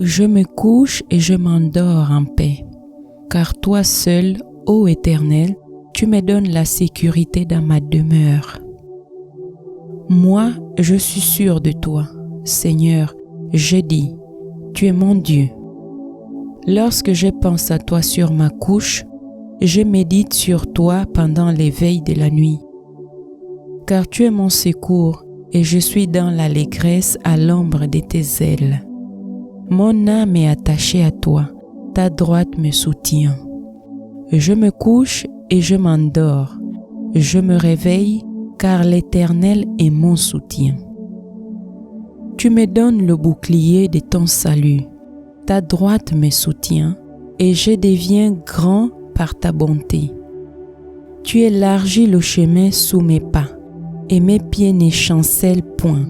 Je me couche et je m'endors en paix, car toi seul, ô Éternel, tu me donnes la sécurité dans ma demeure. Moi, je suis sûr de toi, Seigneur, je dis, tu es mon Dieu. Lorsque je pense à toi sur ma couche, je médite sur toi pendant les veilles de la nuit. Car tu es mon secours et je suis dans l'allégresse à l'ombre de tes ailes. Mon âme est attachée à toi, ta droite me soutient. Je me couche et je m'endors. Je me réveille car l'Éternel est mon soutien. Tu me donnes le bouclier de ton salut. Ta droite me soutient et je deviens grand par ta bonté. Tu élargis le chemin sous mes pas et mes pieds ne chancellent point.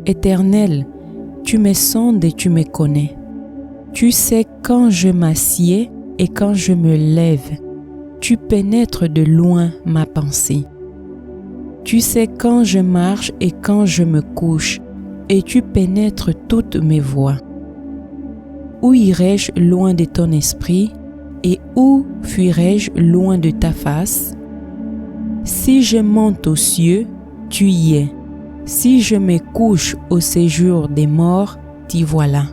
Éternel, tu me sondes et tu me connais. Tu sais quand je m'assieds et quand je me lève. Tu pénètres de loin ma pensée. Tu sais quand je marche et quand je me couche, et tu pénètres toutes mes voies. Où irai-je loin de ton esprit, et où fuirai-je loin de ta face? Si je monte aux cieux, tu y es. Si je me couche au séjour des morts, t'y voilà.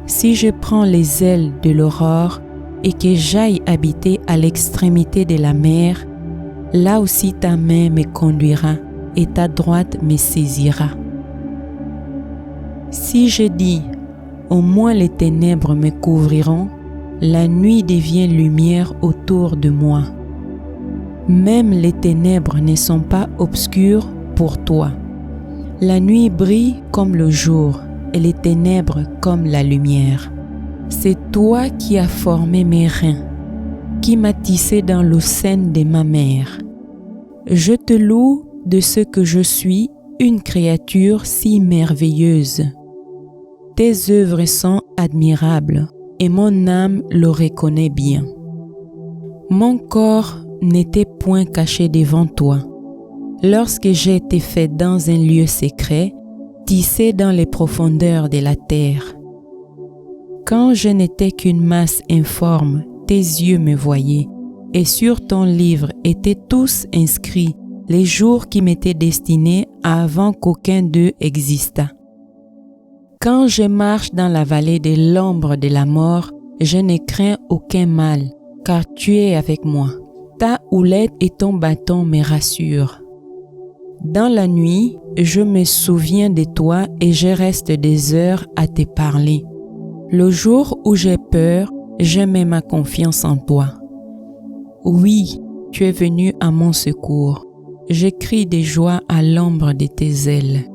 Si je prends les ailes de l'aurore et que j'aille habiter à l'extrémité de la mer, là aussi ta main me conduira et ta droite me saisira. Si je dis, au moins les ténèbres me couvriront, la nuit devient lumière autour de moi. Même les ténèbres ne sont pas obscures pour toi. La nuit brille comme le jour et les ténèbres comme la lumière. C'est toi qui as formé mes reins, qui m'as tissé dans le sein de ma mère. Je te loue de ce que je suis, une créature si merveilleuse. Tes œuvres sont admirables et mon âme le reconnaît bien. Mon corps n'était point caché devant toi. Lorsque j'ai été fait dans un lieu secret, tissé dans les profondeurs de la terre. Quand je n'étais qu'une masse informe, tes yeux me voyaient, et sur ton livre étaient tous inscrits les jours qui m'étaient destinés avant qu'aucun d'eux existât. Quand je marche dans la vallée de l'ombre de la mort, je ne crains aucun mal, car tu es avec moi. Ta houlette et ton bâton me rassurent. Dans la nuit, je me souviens de toi et je reste des heures à te parler. Le jour où j'ai peur, je mets ma confiance en toi. Oui, tu es venu à mon secours. Je crie de joie à l'ombre de tes ailes.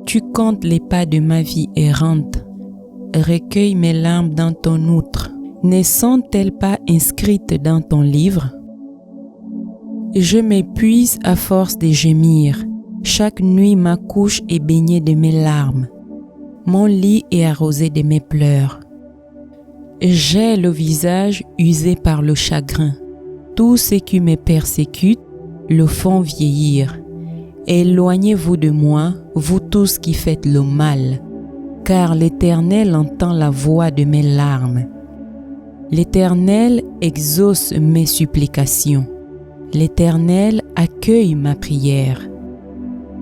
Tu comptes les pas de ma vie errante. Recueille mes larmes dans ton outre. Ne sont-elles pas inscrites dans ton livre? Je m'épuise à force de gémir. Chaque nuit, ma couche est baignée de mes larmes. Mon lit est arrosé de mes pleurs. J'ai le visage usé par le chagrin. Tous ceux qui me persécutent le font vieillir. Éloignez-vous de moi, vous tous qui faites le mal, car l'Éternel entend la voix de mes larmes. L'Éternel exauce mes supplications. L'Éternel accueille ma prière.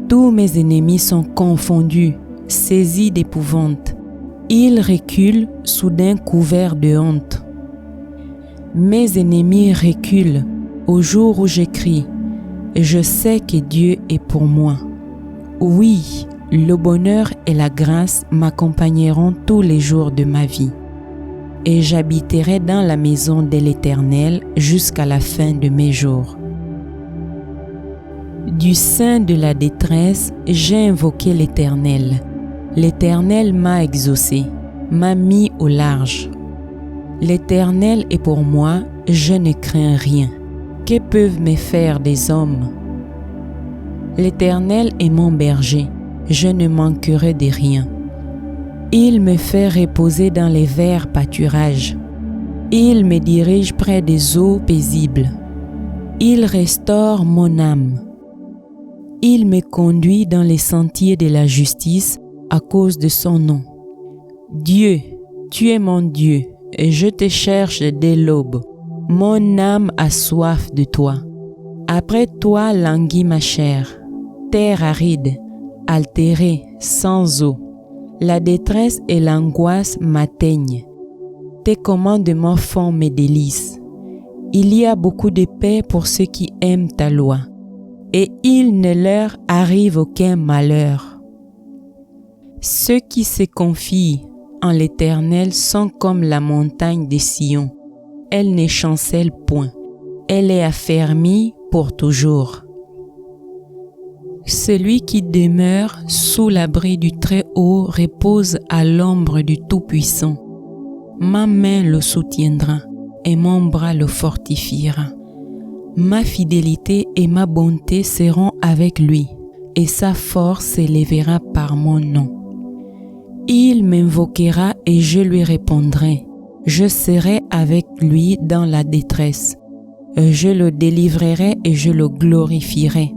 Tous mes ennemis sont confondus, saisis d'épouvante. Ils reculent soudain couverts de honte. Mes ennemis reculent au jour où j'écris. Je sais que Dieu est pour moi. Oui, le bonheur et la grâce m'accompagneront tous les jours de ma vie. Et j'habiterai dans la maison de l'Éternel jusqu'à la fin de mes jours. Du sein de la détresse, j'ai invoqué l'Éternel. L'Éternel m'a exaucé, m'a mis au large. L'Éternel est pour moi, je ne crains rien. Que peuvent me faire des hommes? L'Éternel est mon berger, je ne manquerai de rien. Il me fait reposer dans les verts pâturages. Il me dirige près des eaux paisibles. Il restaure mon âme. Il me conduit dans les sentiers de la justice à cause de son nom. Dieu, tu es mon Dieu, et je te cherche dès l'aube. Mon âme a soif de toi. Après toi languit ma chair. Terre aride, altérée, sans eau. La détresse et l'angoisse m'atteignent. Tes commandements font mes délices. Il y a beaucoup de paix pour ceux qui aiment ta loi, et il ne leur arrive aucun malheur. Ceux qui se confient en l'Éternel sont comme la montagne de Sion. Elle ne chancelle point. Elle est affermie pour toujours. Celui qui demeure sous l'abri du Très-Haut repose à l'ombre du Tout-Puissant. Ma main le soutiendra et mon bras le fortifiera. Ma fidélité et ma bonté seront avec lui, et sa force s'élèvera par mon nom. Il m'invoquera et je lui répondrai. Je serai avec lui dans la détresse. Je le délivrerai et je le glorifierai.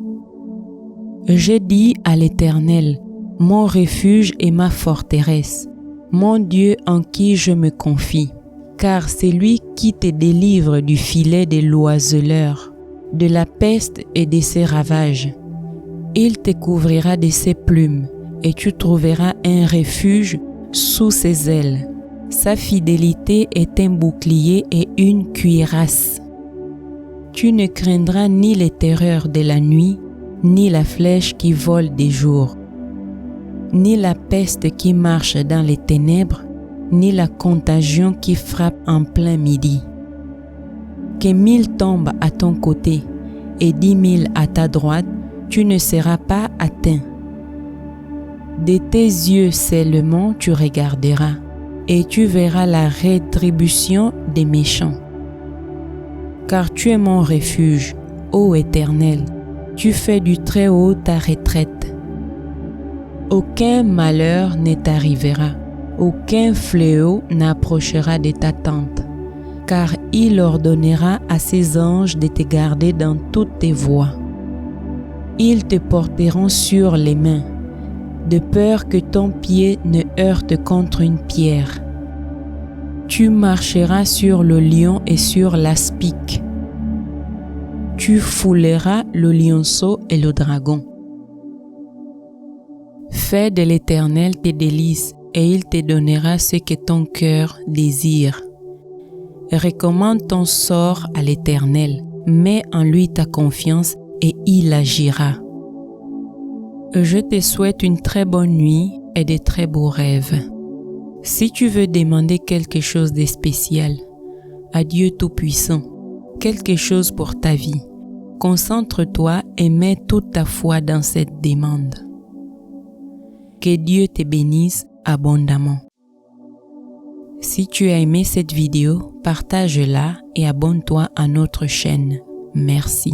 Je dis à l'Éternel, mon refuge et ma forteresse, mon Dieu en qui je me confie. Car c'est lui qui te délivre du filet des l'oiseleur, de la peste et de ses ravages. Il te couvrira de ses plumes, et tu trouveras un refuge sous ses ailes. Sa fidélité est un bouclier et une cuirasse. Tu ne craindras ni les terreurs de la nuit, ni la flèche qui vole des jours, ni la peste qui marche dans les ténèbres, ni la contagion qui frappe en plein midi. Que 1000 tombent à ton côté et 10 000 à ta droite, tu ne seras pas atteint. De tes yeux seulement tu regarderas, et tu verras la rétribution des méchants. Car tu es mon refuge, ô Éternel, tu fais du Très-Haut ta retraite. Aucun malheur ne t'arrivera, aucun fléau n'approchera de ta tente, car il ordonnera à ses anges de te garder dans toutes tes voies. Ils te porteront sur les mains, de peur que ton pied ne heurte contre une pierre. Tu marcheras sur le lion et sur l'aspic. Tu fouleras le lionceau et le dragon. Fais de l'Éternel tes délices, et il te donnera ce que ton cœur désire. Recommande ton sort à l'Éternel, mets en lui ta confiance et il agira. Je te souhaite une très bonne nuit et de très beaux rêves. Si tu veux demander quelque chose de spécial à Dieu Tout-Puissant, quelque chose pour ta vie, concentre-toi et mets toute ta foi dans cette demande. Que Dieu te bénisse abondamment. Si tu as aimé cette vidéo, partage-la et abonne-toi à notre chaîne. Merci.